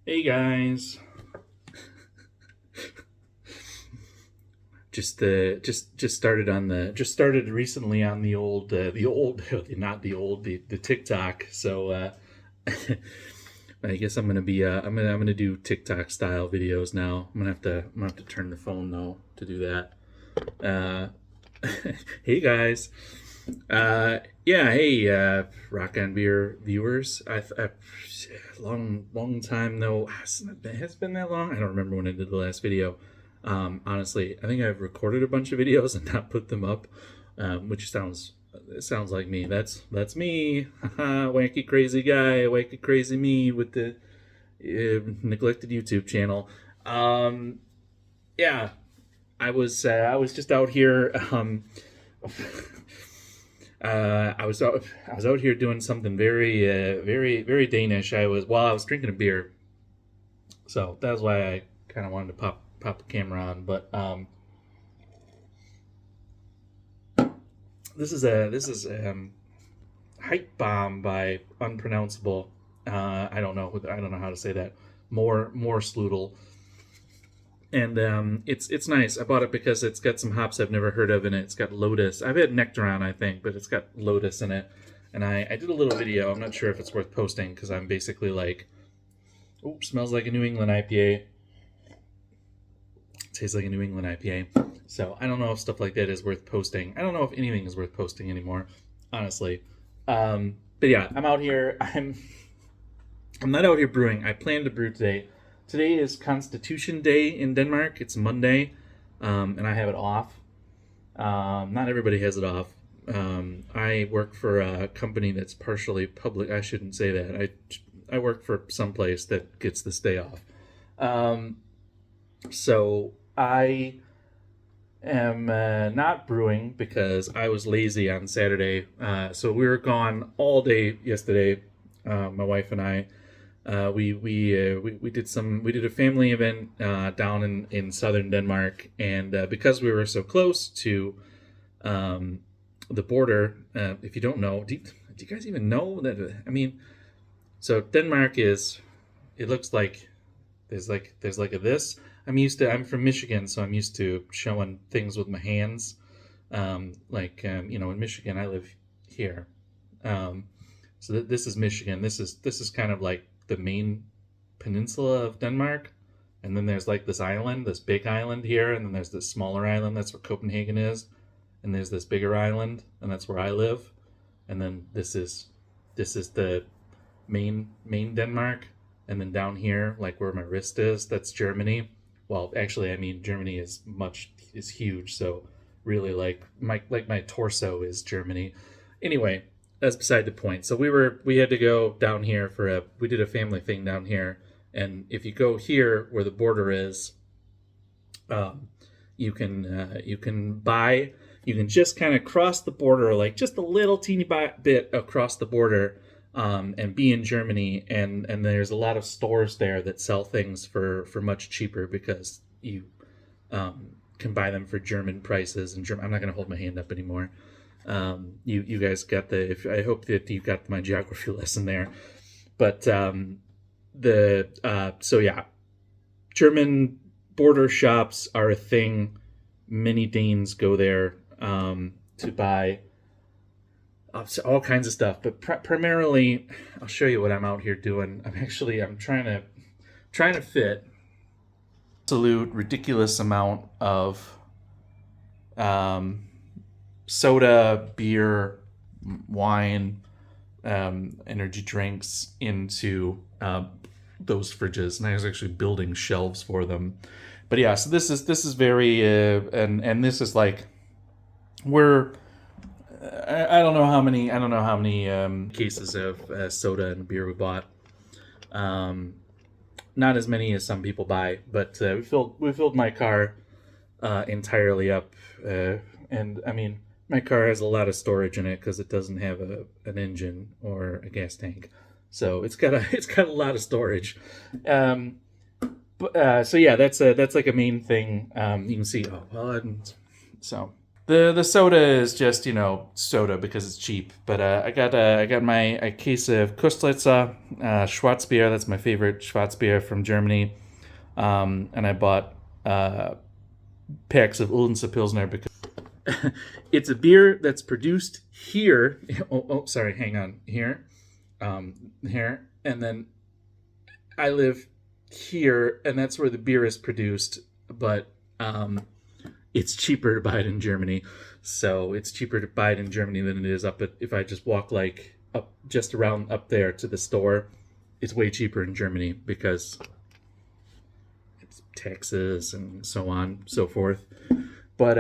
Hey guys, just started on the just started recently on the old not the old the TikTok. So I guess I'm gonna be I'm gonna do TikTok style videos now. I'm gonna have to turn the phone though to do that. Uh, hey guys, yeah, hey Rock on Beer viewers. Long time though. Has it been that long? I don't remember when I did the last video. Honestly, I think I've recorded a bunch of videos and not put them up, which sounds like me. That's me, wacky crazy guy, wacky crazy me with the neglected YouTube channel. Um, yeah, I was just out here. I was out here doing something very Danish. I was drinking a beer, so that's why I kind of wanted to pop the camera on. But this is Hype Bomb by unpronounceable. I don't know how to say that. More Sloodle, and it's nice. I bought it because it's got some hops I've never heard of in it. It's got Lotus. I've had Nectaron, I think, but it's got Lotus in it. And I did a little video. I'm not sure if it's worth posting because I'm basically like, oh, smells like a New England IPA. Tastes like a New England IPA. So I don't know if stuff like that is worth posting. I don't know if anything is worth posting anymore, honestly. But yeah, I'm out here. I'm not out here brewing. I plan to brew today. Today is Constitution Day in Denmark. It's Monday, and I have it off. Not everybody has it off. I work for a company that's partially public. I shouldn't say that. I work for some place that gets this day off. So I am not brewing because I was lazy on Saturday. So we were gone all day yesterday. My wife and I. We did a family event down in southern Denmark, and because we were so close to um, the border, if you don't know, do you guys even know that? I mean, so Denmark is, it looks like there's like a this. I'm from Michigan, so I'm used to showing things with my hands. In Michigan, I live here. Um, this is Michigan. This is kind of like the main peninsula of Denmark, and then there's like this island, this big island here, and then there's this smaller island. That's where Copenhagen is, and there's this bigger island, and that's where I live. And then this is the main Denmark, and then down here, like where my wrist is, that's Germany. Well, actually, I mean Germany is huge, so really like my torso is Germany. Anyway, that's beside the point. So we had to go down here we did a family thing down here, and if you go here where the border is, um, you can just kind of cross the border, like just a little teeny bit across the border, and be in Germany, and there's a lot of stores there that sell things for much cheaper because you can buy them for German prices. And I'm not going to hold my hand up anymore. You guys got I hope that you got my geography lesson there. But so yeah, German border shops are a thing. Many Danes go there to buy all kinds of stuff, but primarily, I'll show you what I'm out here doing. I'm trying to fit absolute ridiculous amount of um, soda, beer, wine, energy drinks into those fridges, and I was actually building shelves for them. But yeah, so this is very and this is like we're I don't know how many cases of soda and beer we bought. Um, Not as many as some people buy, but we filled my car entirely up, and I mean my car has a lot of storage in it because it doesn't have an engine or a gas tank, so it's got a lot of storage. Um, so yeah, that's like a main thing. You can see. Oh well, so The soda is just soda because it's cheap. But I got my a case of Kostlitzer Schwarzbier. That's my favorite Schwarzbier from Germany. And I bought packs of Odense Pilsner because it's a beer that's produced here. Sorry, hang on here, and then I live here, and that's where the beer is produced. But it's cheaper to buy it in Germany. So it's cheaper to buy it in Germany than it is up at, if I just walk like up just around up there to the store. It's way cheaper in Germany because it's taxes and so on, so forth. But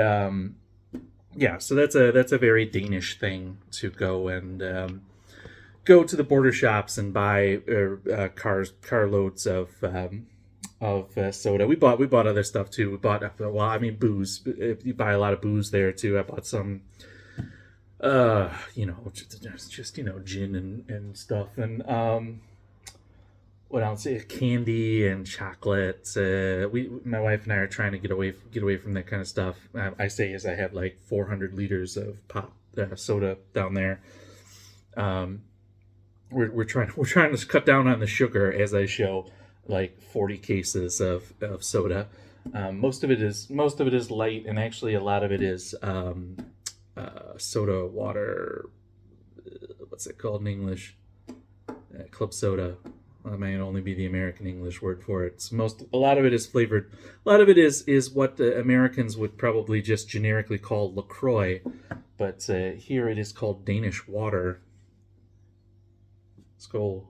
yeah, so that's a very Danish thing to go and go to the border shops and buy carloads of soda. We bought other stuff too. We bought booze. You buy a lot of booze there too. I bought some just gin and stuff, and what else? Candy and chocolate. My wife and I are trying to get away from that kind of stuff. I say as I have like 400 liters of pop soda down there. We're trying to cut down on the sugar as I show like 40 cases of soda. Most of it is light, and actually a lot of it is soda water. What's it called in English? Club soda. That may only be the American English word for it. So a lot of it is flavored. A lot of it is what the Americans would probably just generically call LaCroix, but here it is called Danish water. Let's go.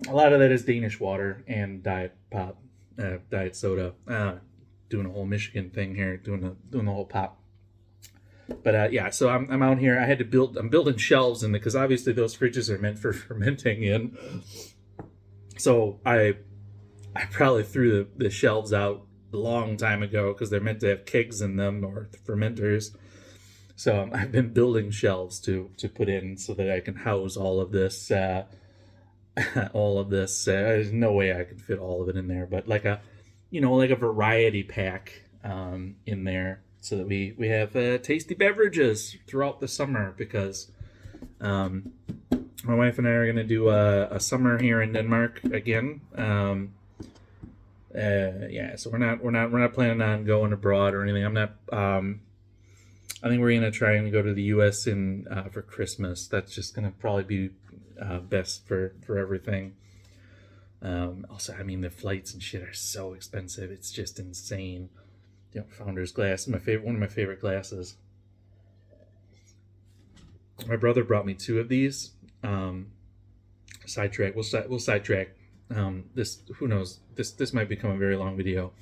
A lot of that is Danish water and diet pop, diet soda. Doing a whole Michigan thing here, doing the whole pop. But yeah, so I'm out here. I'm building shelves in because obviously those fridges are meant for fermenting in. So I probably threw the shelves out a long time ago because they're meant to have kegs in them or fermenters. So I've been building shelves to put in so that I can house all of this. All of this. There's no way I could fit all of it in there, but like a variety pack in there, so that we have tasty beverages throughout the summer. Because my wife and I are going to do a summer here in Denmark again. Yeah, so we're not planning on going abroad or anything. I'm not. I think we're gonna try and go to the U.S. for Christmas. That's just gonna probably be best for everything. Also, I mean, the flights and shit are so expensive. It's just insane. Founder's glass, one of my favorite glasses. My brother brought me two of these. Sidetrack. We'll sidetrack. This, who knows? This might become a very long video.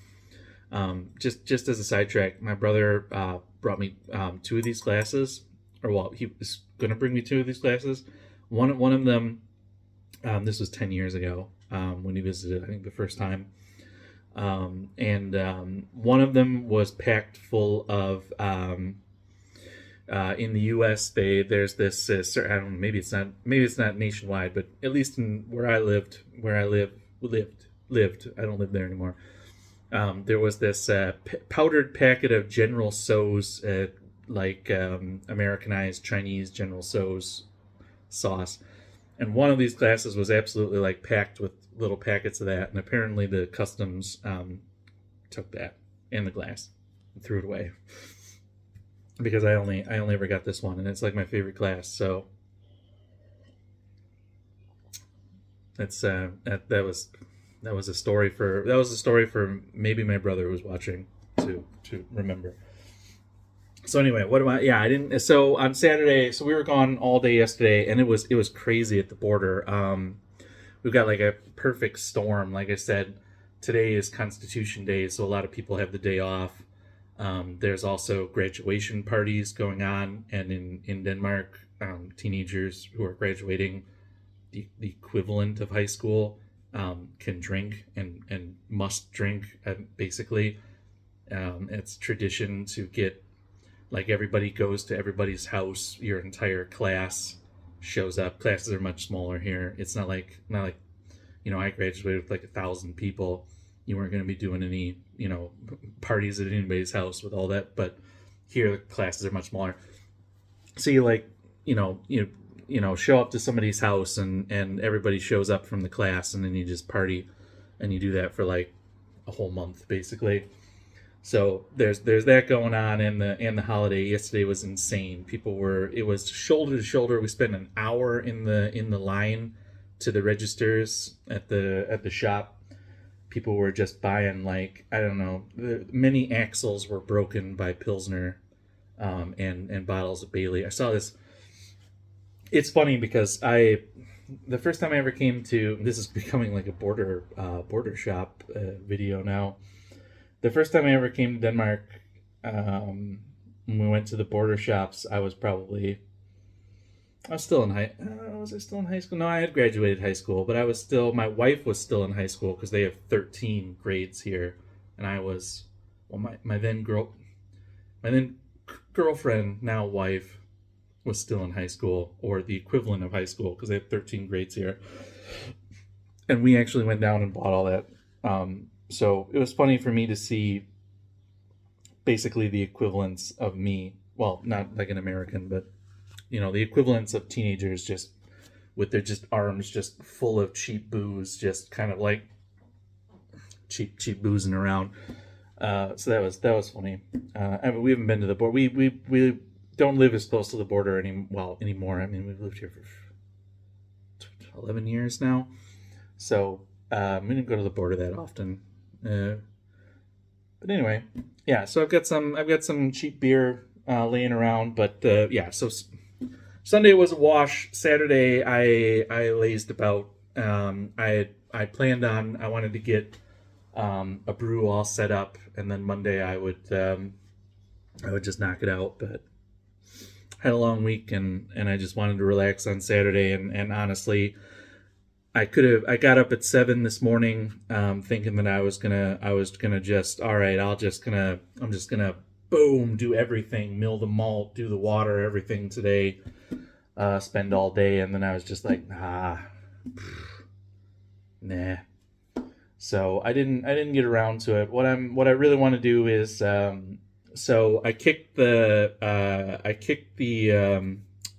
Just as a sidetrack, my brother brought me two of these glasses, or well, he was gonna bring me two of these glasses. One of them, this was 10 years ago when he visited, I think the first time, and one of them was packed full of. In the U.S., there's this. I don't know, maybe it's not nationwide, but at least in where I lived. I don't live there anymore. There was this powdered packet of General Tso's, Americanized Chinese General Tso's sauce, and one of these glasses was absolutely like packed with little packets of that. And apparently, the customs took that in the glass and threw it away because I only ever got this one, and it's like my favorite glass. So that's that was a story for maybe my brother who was watching to remember. So anyway, what am I? Yeah, I didn't. So on Saturday, so we were gone all day yesterday, and it was crazy at the border. We've got like a perfect storm. Like I said, today is Constitution Day, so a lot of people have the day off. There's also graduation parties going on, and in Denmark, teenagers who are graduating the equivalent of high school can drink and must drink, basically. It's tradition to get, like, everybody goes to everybody's house. Your entire class shows up. Classes are much smaller here. It's not like I graduated with like 1,000 people. you weren't going to be doing any, parties at anybody's house with all that. But here the classes are much smaller. So you like, you know, you show up to somebody's house and everybody shows up from the class, and then you just party, and you do that for like a whole month basically. So there's that going on, and the holiday yesterday was insane. It was shoulder to shoulder. We spent an hour in the line to the registers at the shop. People were just buying, like, I don't know, many axles were broken by Pilsner, and bottles of Bailey. I saw this. It's funny because the first time I ever came to, this is becoming like a border shop video now. The first time I ever came to Denmark, when we went to the border shops, I was still in was I still in high school? No, I had graduated high school, but my wife was still in high school because they have 13 grades here. And I was, well, my then girlfriend, now wife, was still in high school, or the equivalent of high school, because they have 13 grades here. And we actually went down and bought all that. So it was funny for me to see basically the equivalents of me. Well, not like an American, but the equivalents of teenagers just with their just arms just full of cheap booze, just kind of like cheap boozing around. So that was funny. I mean, we haven't been to the border. We don't live as close to the border anymore. I mean, we've lived here for 11 years now, so we didn't go to the border that often. But anyway, yeah. So I've got some cheap beer laying around, but yeah. So Sunday was a wash. Saturday I lazed about. I planned on, I wanted to get a brew all set up, and then Monday I would just knock it out. But had a long week, and I just wanted to relax on Saturday, and honestly, I got up at 7 this morning, thinking that I was gonna just, all right, I'm just gonna boom, do everything, mill the malt, do the water, everything today, spend all day. And then I was just like, nah. So I didn't get around to it. What I really want to do is, so I kicked the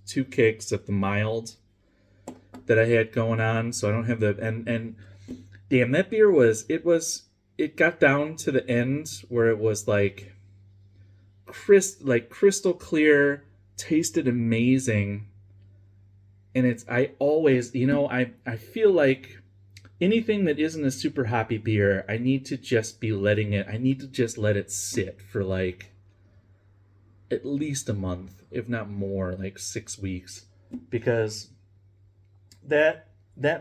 2 kicks at the mild that I had going on, so I don't have and damn, that beer it got down to the end where it was like crystal clear, tasted amazing. And I always, I feel like anything that isn't a super hoppy beer, I need to just let it sit for like at least a month, if not more, like 6 weeks, because that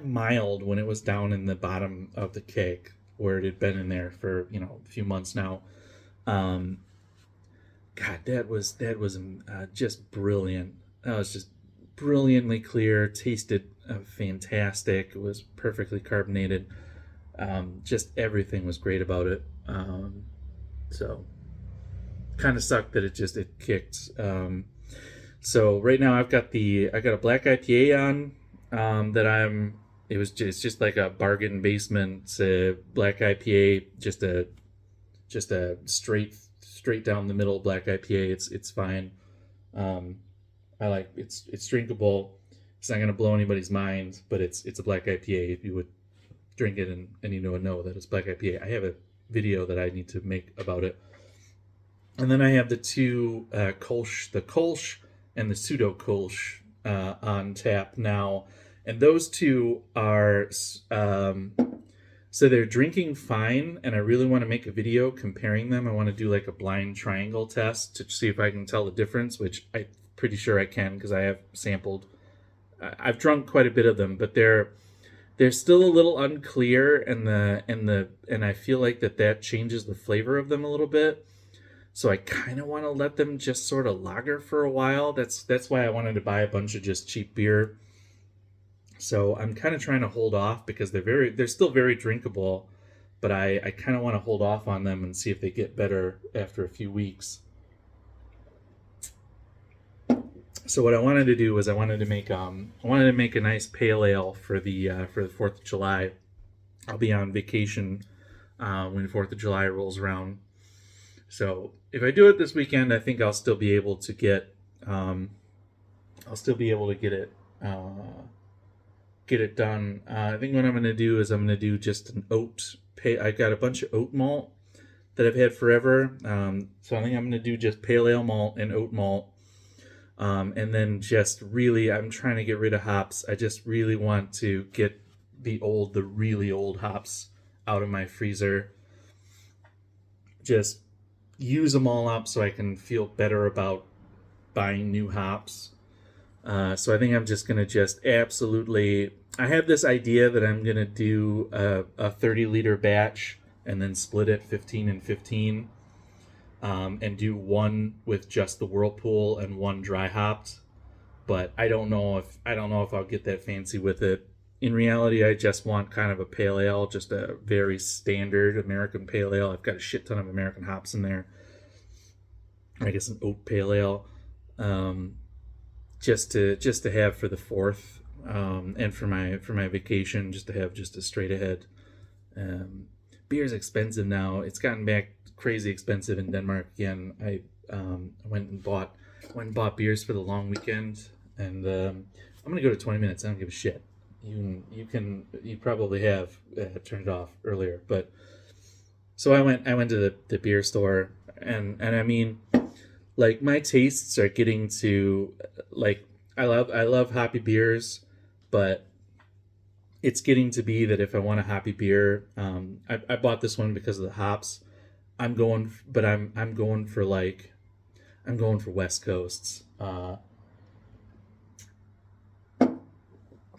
mild, when it was down in the bottom of the keg where it had been in there for a few months now, God, that was just brilliant. That was just brilliantly clear, tasted fantastic. It was perfectly carbonated. Just everything was great about it. So kind of sucked that it kicked. So right now I got a black IPA on. It's just like a bargain basement black IPA, just a straight down the middle black IPA. It's fine. I like it's drinkable. It's not gonna blow anybody's mind, but it's a black IPA. If you would drink it and you would know that it's black IPA. I have a video that I need to make about it. And then I have the two Kolsch, the Kolsch and the Pseudo Kolsch on tap now. And those two are, so they're drinking fine, and I really want to make a video comparing them. I want to do like a blind triangle test to see if I can tell the difference, which I'm pretty sure I can because I have sampled. I've drunk quite a bit of them, but they're still a little unclear, and I feel like that changes the flavor of them a little bit. So I kind of want to let them just sort of lager for a while. That's why I wanted to buy a bunch of just cheap beer. So I'm kind of trying to hold off because they're still very drinkable, but I kind of want to hold off on them and see if they get better after a few weeks. So what I wanted to do was I wanted to make a nice pale ale for the 4th of July. I'll be on vacation when 4th of July rolls around. So if I do it this weekend, I think I'll still be able to get get it done. I think what I'm going to do is I'm going to do just an oat. I got a bunch of oat malt that I've had forever. So I think I'm going to do just pale ale malt and oat malt. And then just really, I'm trying to get rid of hops. I just really want to get the really old hops out of my freezer. Just use them all up so I can feel better about buying new hops. So I think I'm just going to just absolutely... I have this idea that I'm going to do a 30-liter batch and then split it 15 and 15, and do one with just the Whirlpool and one dry hopped. But I don't know if I'll get that fancy with it. In reality, I just want kind of a pale ale, just a very standard American pale ale. I've got a shit ton of American hops in there. I guess an oat pale ale, just to have for the 4th, and for my vacation, just to have just a straight ahead. Beer's expensive now. It's gotten back crazy expensive in Denmark again. I went and bought beers for the long weekend, and I'm gonna go to 20 minutes. I don't give a shit. You probably have turned it off earlier, but so I went to the beer store, and I mean, like, my tastes are getting to, like, I love hoppy beers, but it's getting to be that if I want a hoppy beer, I bought this one because of the hops. I'm going for West Coasts,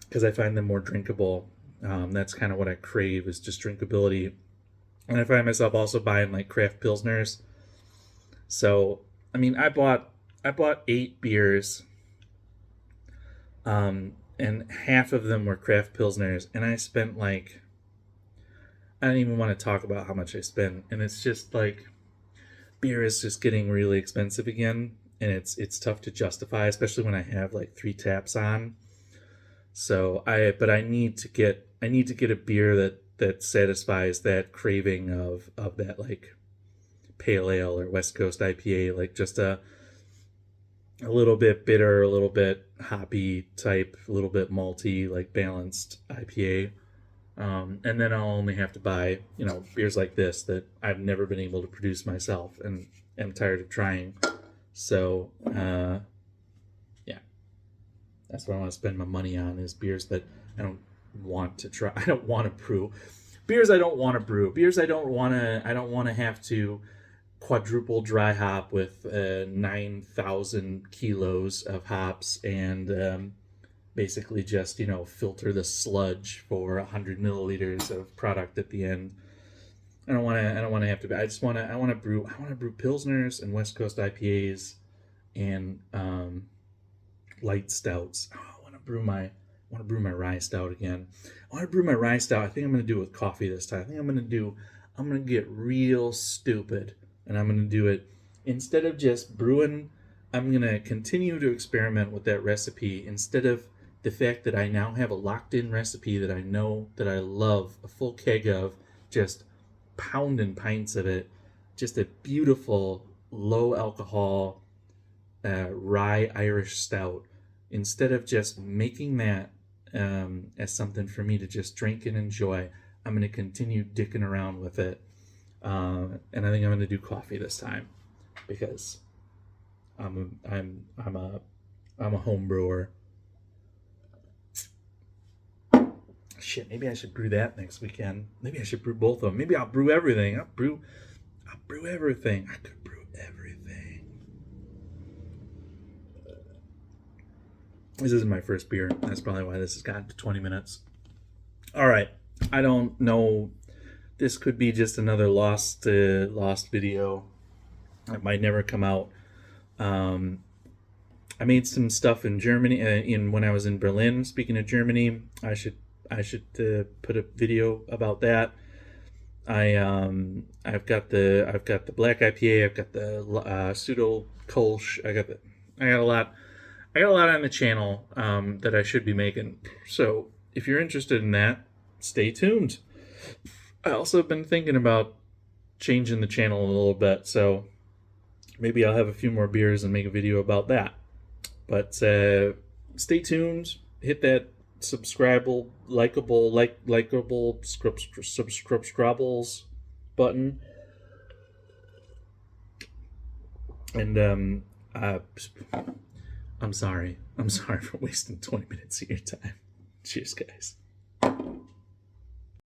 because I find them more drinkable. That's kind of what I crave, is just drinkability. And I find myself also buying like craft pilsners. So I mean, I bought 8 beers, and half of them were craft pilsners, and I spent like, I don't even want to talk about how much I spent, and it's just like, beer is just getting really expensive again, and it's tough to justify, especially when I have like 3 taps on. So I need to get a beer that satisfies that craving of that, like, pale ale or West Coast IPA, like just a little bit bitter, a little bit hoppy type, a little bit malty, like balanced IPA. And then I'll only have to buy, beers like this that I've never been able to produce myself and am tired of trying. So, yeah, that's what I want to spend my money on, is beers that I don't want to try. I don't want to brew. Beers I don't want to brew. Beers I don't want to have to quadruple dry hop with 9,000 kilos of hops and basically just filter the sludge for 100 milliliters of product at the end. I don't want to have to. I want to brew pilsners and West Coast IPAs and light stouts. Oh, I want to brew my rye stout again. I want to brew my rye stout. I think I'm going to do it with coffee this time. I think I'm going to get real stupid. And I'm going to do it, instead of just brewing, I'm going to continue to experiment with that recipe, instead of the fact that I now have a locked-in recipe that I know that I love, a full keg of, just pounding pints of it, just a beautiful, low-alcohol rye Irish stout. Instead of just making that as something for me to just drink and enjoy, I'm going to continue dicking around with it. And I think I'm going to do coffee this time, because I'm a home brewer. Shit, maybe I should brew that next weekend. Maybe I should brew both of them. Maybe I'll brew everything. I'll brew everything. I could brew everything. This isn't my first beer. That's probably why this has gotten to 20 minutes. All right. I don't know. This could be just another lost video. It might never come out. I made some stuff in Germany when I was in Berlin. Speaking of Germany, I should put a video about that. I've got the black IPA. I've got the pseudo Kolsch. I got a lot on the channel that I should be making. So if you're interested in that, stay tuned. I also have been thinking about changing the channel a little bit, so maybe I'll have a few more beers and make a video about that. But stay tuned. Hit that likable subscribbles button, and uh, I'm sorry. I'm sorry for wasting 20 minutes of your time. Cheers, guys.